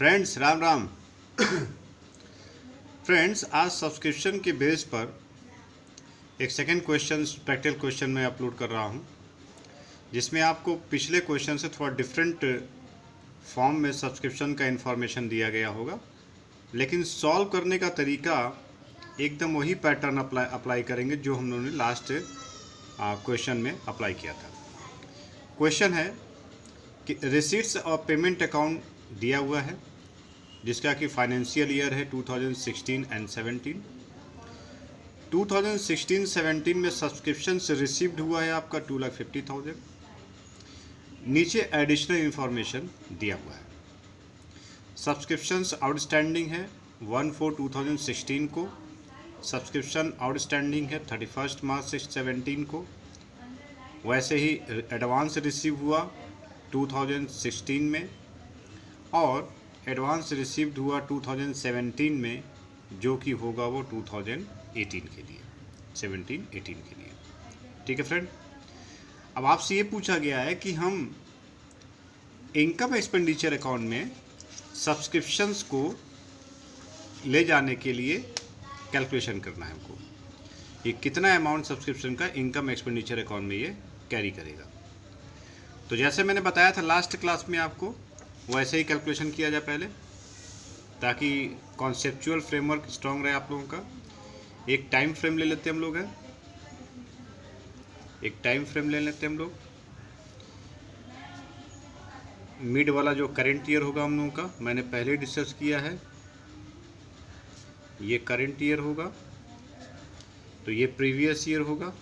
Friends Ram Ram. Friends आज subscription के base पर एक सेकंड क्वेश्चन प्रैक्टिकल क्वेश्चन मैं अपलोड कर रहा हूं, जिसमें आपको पिछले क्वेश्चन से थोड़ा डिफरेंट फॉर्म में सब्सक्रिप्शन का इन्फॉर्मेशन दिया गया होगा, लेकिन सॉल्व करने का तरीका एकदम वही पैटर्न अप्लाई करेंगे जो हम लोगों ने लास्ट क्वेश्चन में अप्लाई किया था। क्वेश्चन है कि रिसीट्स और पेमेंट अकाउंट दिया हुआ है जिसका कि फाइनेंशियल ईयर है 2016 एंड 17। 2016-17 में सब्सक्रिप्शन से रिसीव्ड हुआ है आपका 2,50,000। नीचे एडिशनल इंफॉर्मेशन दिया हुआ है। सब्सक्रिप्शंस आउटस्टैंडिंग है 1/4/2016 को, सब्सक्रिप्शन आउटस्टैंडिंग है 31 मार्च 2017 को। वैसे ही एडवांस रिसीव हुआ 2016 में और एडवांस रिसीव्ड हुआ 2017 में, जो कि होगा वो 2018 के लिए, 17-18 के लिए। ठीक है फ्रेंड। अब आपसे ये पूछा गया है कि हम इनकम एक्सपेंडिचर अकाउंट में सब्सक्रिप्शंस को ले जाने के लिए कैलकुलेशन करना है हमको, ये कितना अमाउंट सब्सक्रिप्शन का इनकम एक्सपेंडिचर अकाउंट में ये कैरी करेगा। तो जैसे मैंने बताया था लास्ट क्लास में आपको, वैसे ही कैलकुलेशन किया जाए पहले, ताकि कॉन्सेप्चुअल फ्रेमवर्क स्ट्रॉन्ग रहे आप लोगों का। एक टाइम फ्रेम ले लेते हैं हम लोग, एक टाइम फ्रेम ले लेते हैं हम लोग। मिड वाला जो करंट ईयर होगा हम लोगों का, मैंने पहले डिस्कस किया है, ये करंट ईयर होगा, तो ये प्रीवियस ईयर होगा,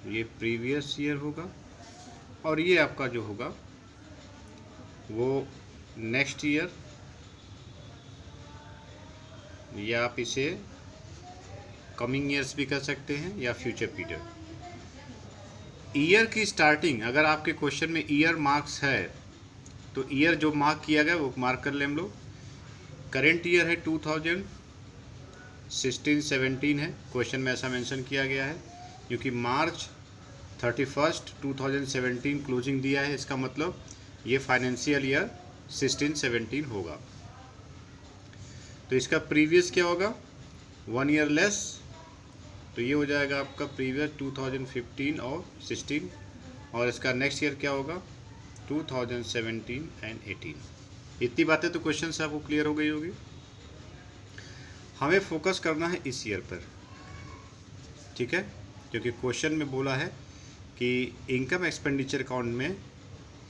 ये प्रीवियस ईयर होगा, और ये आपका जो होगा वो नेक्स्ट ईयर, या आप इसे कमिंग ईयर्स भी कर सकते हैं या फ्यूचर पीरियड। ईयर की स्टार्टिंग अगर आपके क्वेश्चन में ईयर मार्क्स है तो ईयर जो मार्क किया गया वो मार्क कर लें हम लोग। करेंट ईयर है 2016-17 है, क्वेश्चन में ऐसा मेंशन किया गया है, क्योंकि मार्च 31 2017 क्लोजिंग दिया है, इसका मतलब ये फाइनेंशियल ईयर 16-17 होगा। तो इसका प्रीवियस क्या होगा, 1 ईयर लेस, तो ये हो जाएगा आपका प्रीवियस 2015 और 16, और इसका नेक्स्ट ईयर क्या होगा 2017 एंड 18। इतनी बातें तो क्वेश्चन से आपको क्लियर हो गई होगी। हमें फोकस करना है इस ईयर पर, ठीक है, क्योंकि क्वेश्चन में बोला है कि इनकम एक्सपेंडिचर अकाउंट में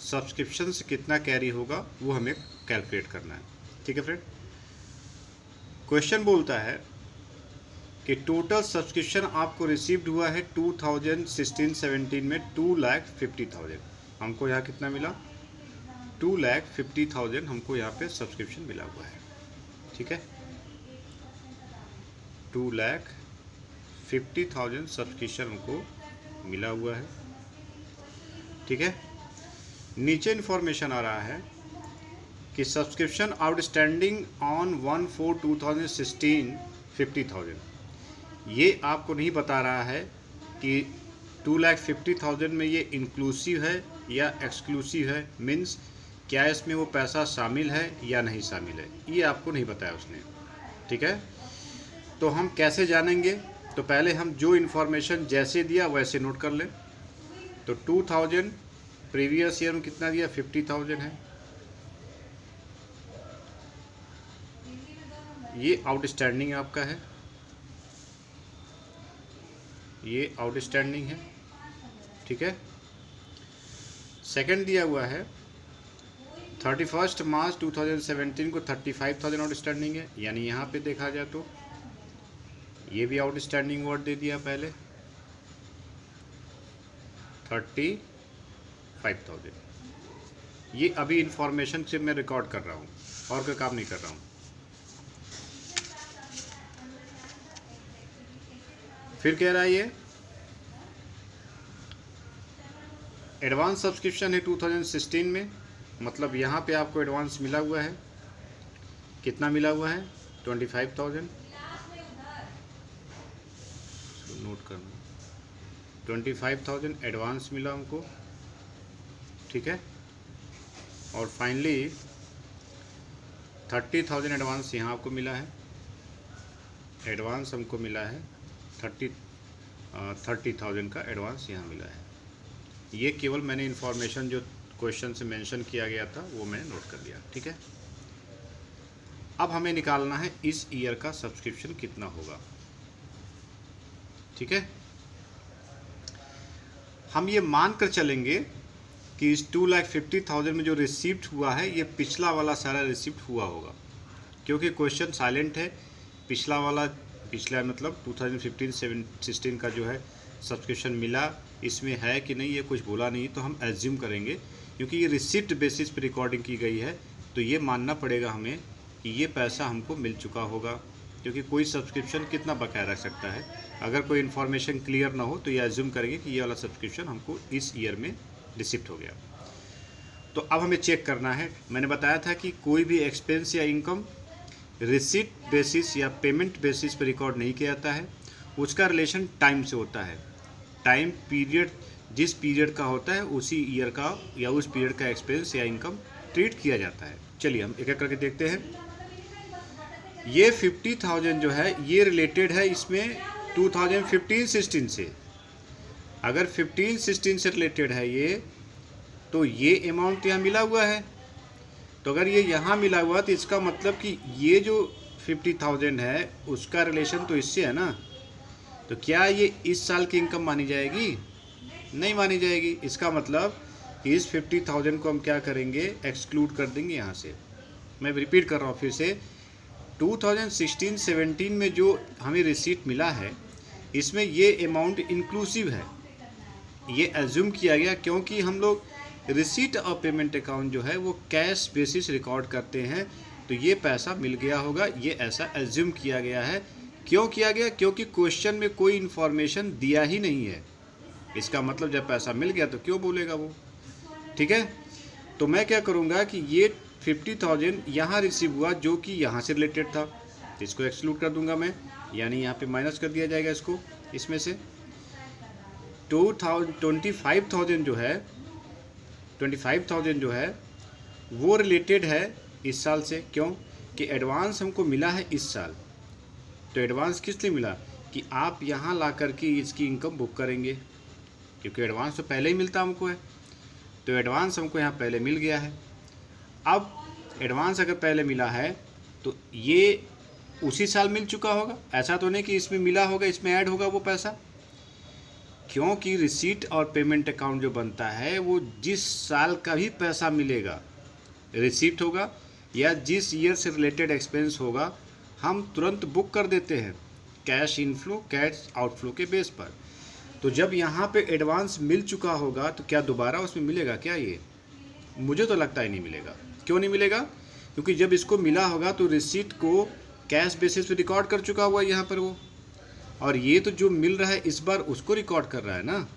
सब्सक्रिप्शन से कितना कैरी होगा वो हमें कैलकुलेट करना है। ठीक है फ्रेंड। क्वेश्चन बोलता है कि टोटल सब्सक्रिप्शन आपको रिसीव्ड हुआ है 2016-17 में 2,50,000। हमको यहाँ कितना मिला, 2,50,000 हमको यहाँ पे सब्सक्रिप्शन मिला हुआ है। ठीक है, 2,50,000 सब्सक्रिप्शन हमको मिला हुआ है। ठीक है। नीचे इन्फॉर्मेशन आ रहा है कि सब्सक्रिप्शन आउटस्टैंडिंग ऑन 1/4/2016 50,000। ये आपको नहीं बता रहा है कि 2,50,000 में ये इंक्लूसिव है या एक्सक्लूसिव है, मीन्स क्या इसमें वो पैसा शामिल है या नहीं शामिल है, ये आपको नहीं बताया उसने। ठीक है, तो हम कैसे जानेंगे, तो पहले हम जो इन्फॉर्मेशन जैसे दिया वैसे नोट कर लें। तो 2,000 प्रीवियस ईयर में कितना दिया, 50,000 है, ये आउटस्टैंडिंग आपका है, ये आउटस्टैंडिंग है। ठीक है। सेकंड दिया हुआ है 31 मार्च 2017 को 35,000 आउटस्टैंडिंग है, यानी यहाँ पे देखा जाए तो ये भी आउटस्टैंडिंग वर्ड दे दिया पहले, 35,000। ये अभी इंफॉर्मेशन से मैं रिकॉर्ड कर रहा हूँ और कोई काम नहीं कर रहा हूँ। फिर कह रहा है ये एडवांस सब्सक्रिप्शन है 2016 में, मतलब यहाँ पे आपको एडवांस मिला हुआ है, कितना मिला हुआ है 25,000, नोट करना, 25,000 एडवांस मिला हमको। ठीक है, और फाइनली 30,000 एडवांस यहाँ आपको मिला है। एडवांस हमको मिला है 30,000 का एडवांस यहाँ मिला है। ये केवल मैंने इन्फॉर्मेशन जो क्वेश्चन से मेंशन किया गया था वो मैंने नोट कर लिया। ठीक है, अब हमें निकालना है इस ईयर का सब्सक्रिप्शन कितना होगा। ठीक है, हम ये मान कर चलेंगे कि इस 2,50,000 में जो रिसीप्ट हुआ है ये पिछला वाला सारा रिसीप्ट हुआ होगा, क्योंकि क्वेश्चन साइलेंट है। पिछला मतलब 2015-16 का जो है सब्सक्रिप्शन मिला, इसमें है कि नहीं ये कुछ बोला नहीं, तो हम एज्यूम करेंगे क्योंकि ये रिसिप्ट बेसिस पे रिकॉर्डिंग की गई है, तो ये मानना पड़ेगा हमें कि ये पैसा हमको मिल चुका होगा, क्योंकि कोई सब्सक्रिप्शन कितना बकाया रख सकता है। अगर कोई इन्फॉर्मेशन क्लियर ना हो तो ये एज्यूम करेंगे कि ये वाला सब्सक्रिप्शन हमको इस ईयर में रिसिप्ट हो गया। तो अब हमें चेक करना है। मैंने बताया था कि कोई भी एक्सपेंस या इनकम रिसिप्ट बेसिस या पेमेंट बेसिस पर रिकॉर्ड नहीं किया जाता है, उसका रिलेशन टाइम से होता है। टाइम पीरियड जिस पीरियड का होता है उसी ईयर का या उस पीरियड का एक्सपेंस या इनकम ट्रीट किया जाता है। चलिए हम एक एक करके देखते हैं। ये 50,000 जो है ये रिलेटेड है इसमें 2015-16 से। अगर 15-16 से रिलेटेड है ये, तो ये अमाउंट यहाँ मिला हुआ है। तो अगर ये यहाँ मिला हुआ तो इसका मतलब कि ये जो 50,000 है उसका रिलेशन तो इससे है ना। तो क्या ये इस साल की इनकम मानी जाएगी? नहीं मानी जाएगी। इसका मतलब इस 50,000 को हम क्या करेंगे, एक्सक्लूड कर देंगे यहाँ से। मैं रिपीट कर रहा हूँ फिर से, 2016-17 में जो हमें रिसीट मिला है इसमें ये अमाउंट इंक्लूसिव है, ये एज्यूम किया गया, क्योंकि हम लोग रिसीट और पेमेंट अकाउंट जो है वो कैश बेसिस रिकॉर्ड करते हैं, तो ये पैसा मिल गया होगा, ये ऐसा एज्यूम किया गया है। क्यों किया गया? क्योंकि क्वेश्चन में कोई इन्फॉर्मेशन दिया ही नहीं है। इसका मतलब जब पैसा मिल गया तो क्यों बोलेगा वो। ठीक है, तो मैं क्या करूँगा कि ये 50,000 यहाँ रिसीव हुआ जो कि यहाँ से रिलेटेड था, तो इसको एक्सक्लूड कर दूंगा मैं, यानी यहाँ पे माइनस कर दिया जाएगा इसको। इसमें से 25,000 जो है वो रिलेटेड है इस साल से। क्यों? कि एडवांस हमको मिला है इस साल। तो एडवांस किस लिए मिला? कि आप यहाँ ला करके इसकी इनकम बुक करेंगे, क्योंकि एडवांस तो पहले ही मिलता हमको है। तो एडवांस हमको यहाँ पहले मिल गया है। अब एडवांस अगर पहले मिला है तो ये उसी साल मिल चुका होगा, ऐसा तो नहीं कि इसमें मिला होगा इसमें ऐड होगा वो पैसा, क्योंकि रिसीट और पेमेंट अकाउंट जो बनता है वो जिस साल का भी पैसा मिलेगा, रिसीट होगा या जिस ईयर से रिलेटेड एक्सपेंस होगा, हम तुरंत बुक कर देते हैं कैश इनफ्लो कैश आउटफ्लो के बेस पर। तो जब यहाँ पे एडवांस मिल चुका होगा तो क्या दोबारा उसमें मिलेगा क्या? ये मुझे तो लगता ही नहीं मिलेगा। क्यों नहीं मिलेगा? क्योंकि जब इसको मिला होगा तो रिसीट को कैश बेसिस पे रिकॉर्ड कर चुका हुआ है यहाँ पर वो, और ये तो जो मिल रहा है इस बार उसको रिकॉर्ड कर रहा है ना,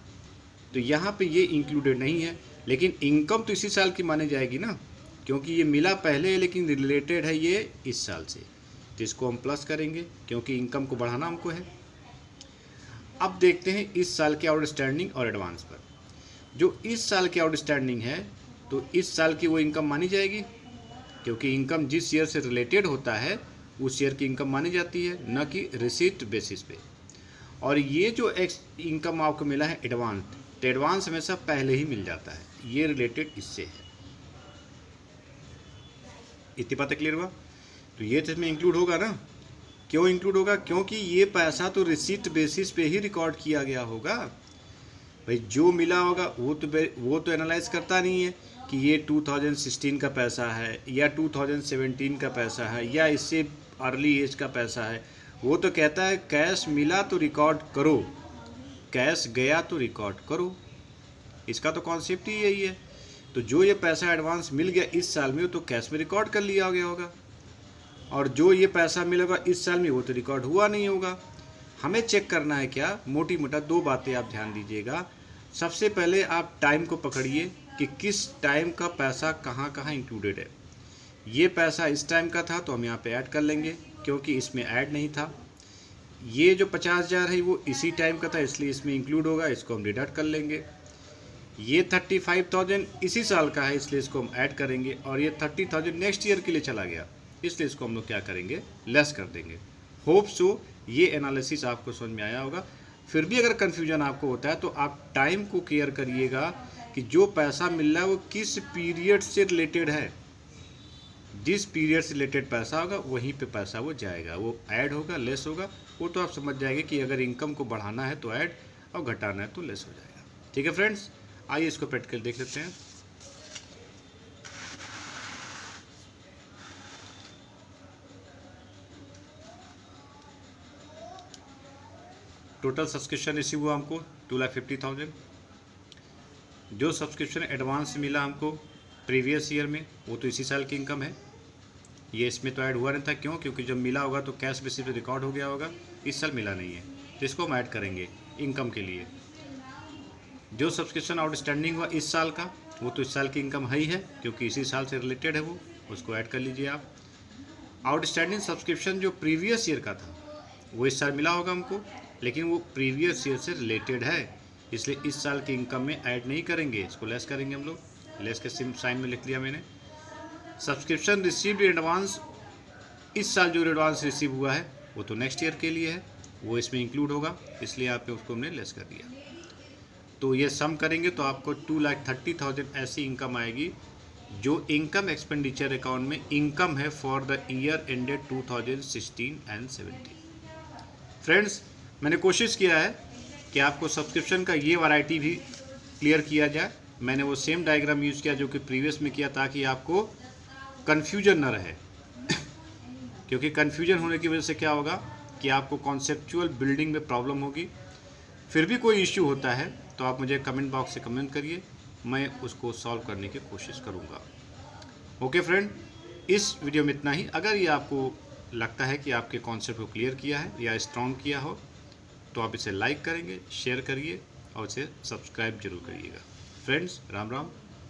तो यहाँ पे ये इंक्लूडेड नहीं है। लेकिन इनकम तो इसी साल की मानी जाएगी ना, क्योंकि ये मिला पहले लेकिन रिलेटेड है ये इस साल से, तो इसको हम प्लस करेंगे क्योंकि इनकम को बढ़ाना हमको है। अब देखते हैं इस साल के आउटस्टैंडिंग और एडवांस पर। जो इस साल की आउटस्टैंडिंग है तो इस साल की वो इनकम मानी जाएगी, क्योंकि इनकम जिस ईयर से रिलेटेड होता है उस ईयर की इनकम मानी जाती है, न कि रिसीट बेसिस पे। और ये जो इनकम आपको मिला है एडवांस, तो एडवांस हमेशा पहले ही मिल जाता है, ये रिलेटेड इससे है। इतनी बातें क्लियर हुआ? तो ये तो इसमें इंक्लूड होगा ना। क्यों इंक्लूड होगा? क्योंकि ये पैसा तो रिसीट बेसिस पे ही रिकॉर्ड किया गया होगा। भाई जो मिला होगा वो तो एनालाइज करता नहीं है कि ये 2016 का पैसा है या 2017 का पैसा है या इससे अर्ली एज का पैसा है। वो तो कहता है कैश मिला तो रिकॉर्ड करो, कैश गया तो रिकॉर्ड करो। इसका तो कॉन्सेप्ट ही यही है। तो जो ये पैसा एडवांस मिल गया इस साल में वो तो कैश में रिकॉर्ड कर लिया गया होगा, और जो ये पैसा मिलेगा इस साल में वो तो रिकॉर्ड हुआ नहीं होगा। हमें चेक करना है क्या, मोटी मोटा दो बातें आप ध्यान दीजिएगा। सबसे पहले आप टाइम को पकड़िए कि किस टाइम का पैसा कहाँ कहाँ इंक्लूडेड है। ये पैसा इस टाइम का था तो हम यहाँ पे ऐड कर लेंगे, क्योंकि इसमें ऐड नहीं था। ये जो 50,000 है वो इसी टाइम का था इसलिए इसमें इंक्लूड होगा, इसको हम डिडक्ट कर लेंगे। ये 35,000 इसी साल का है, इसलिए इसको हम ऐड करेंगे, और ये 30,000 नेक्स्ट ईयर के लिए चला गया, इसलिए इसको हम लोग क्या करेंगे, लेस कर देंगे। होप सो ये एनालिसिस आपको समझ में आया होगा। फिर भी अगर कन्फ्यूजन आपको होता है तो आप टाइम को केयर करिएगा कि जो पैसा मिल रहा है वो किस पीरियड से रिलेटेड है। जिस पीरियड से रिलेटेड पैसा होगा वहीं पे पैसा वो जाएगा, वो ऐड होगा, लेस होगा, वो तो आप समझ जाएंगे कि अगर इनकम को बढ़ाना है तो ऐड और घटाना है तो लेस हो जाएगा। ठीक है फ्रेंड्स, आइए इसको प्रैक्टिकल देख लेते हैं। टोटल सब्सक्रिप्शन रिसीव हुआ हमको 2,50,000। जो सब्सक्रिप्शन एडवांस मिला हमको प्रीवियस ईयर में वो तो इसी साल की इनकम है, ये इसमें तो ऐड हुआ नहीं था। क्यों? क्योंकि जब मिला होगा तो कैश बेसिस पे रिकॉर्ड हो गया होगा, इस साल मिला नहीं है, तो इसको हम ऐड करेंगे इनकम के लिए। जो सब्सक्रिप्शन आउटस्टैंडिंग हुआ इस साल का वो तो इस साल की इनकम है ही है, क्योंकि इसी साल से रिलेटेड है वो, उसको ऐड कर लीजिए आप। आउटस्टैंडिंग सब्सक्रिप्शन जो प्रीवियस ईयर का था वो इस साल मिला होगा हमको, लेकिन वो प्रीवियस ईयर से रिलेटेड है, इसलिए इस साल की इनकम में ऐड नहीं करेंगे, इसको लेस करेंगे हम लोग। लेस के साइन में लिख लिया मैंने। सब्सक्रिप्शन रिसीव्ड इन एडवांस, इस साल जो एडवांस रिसीव हुआ है वो तो नेक्स्ट ईयर के लिए है, वो इसमें इंक्लूड होगा, इसलिए यहाँ पे उसको हमने लेस कर दिया। तो ये सम करेंगे तो आपको 2,30,000 ऐसी इनकम आएगी जो इनकम एक्सपेंडिचर अकाउंट में इनकम है for the year ended 2016 and 17। Friends, मैंने कोशिश किया है कि आपको सब्सक्रिप्शन का ये वैरायटी भी क्लियर किया जाए। मैंने वो सेम डायग्राम यूज़ किया जो कि प्रीवियस में किया, ताकि आपको कन्फ्यूजन न रहे क्योंकि कन्फ्यूजन होने की वजह से क्या होगा कि आपको कॉन्सेप्चुअल बिल्डिंग में प्रॉब्लम होगी। फिर भी कोई इश्यू होता है तो आप मुझे कमेंट बॉक्स से कमेंट करिए, मैं उसको सॉल्व करने की कोशिश करूँगा। ओके फ्रेंड, इस वीडियो में इतना ही। अगर ये आपको लगता है कि आपके कॉन्सेप्ट को क्लियर किया है या स्ट्रॉन्ग किया हो तो आप इसे लाइक करेंगे, शेयर करिए और इसे सब्सक्राइब जरूर करिएगा। फ्रेंड्स, राम राम।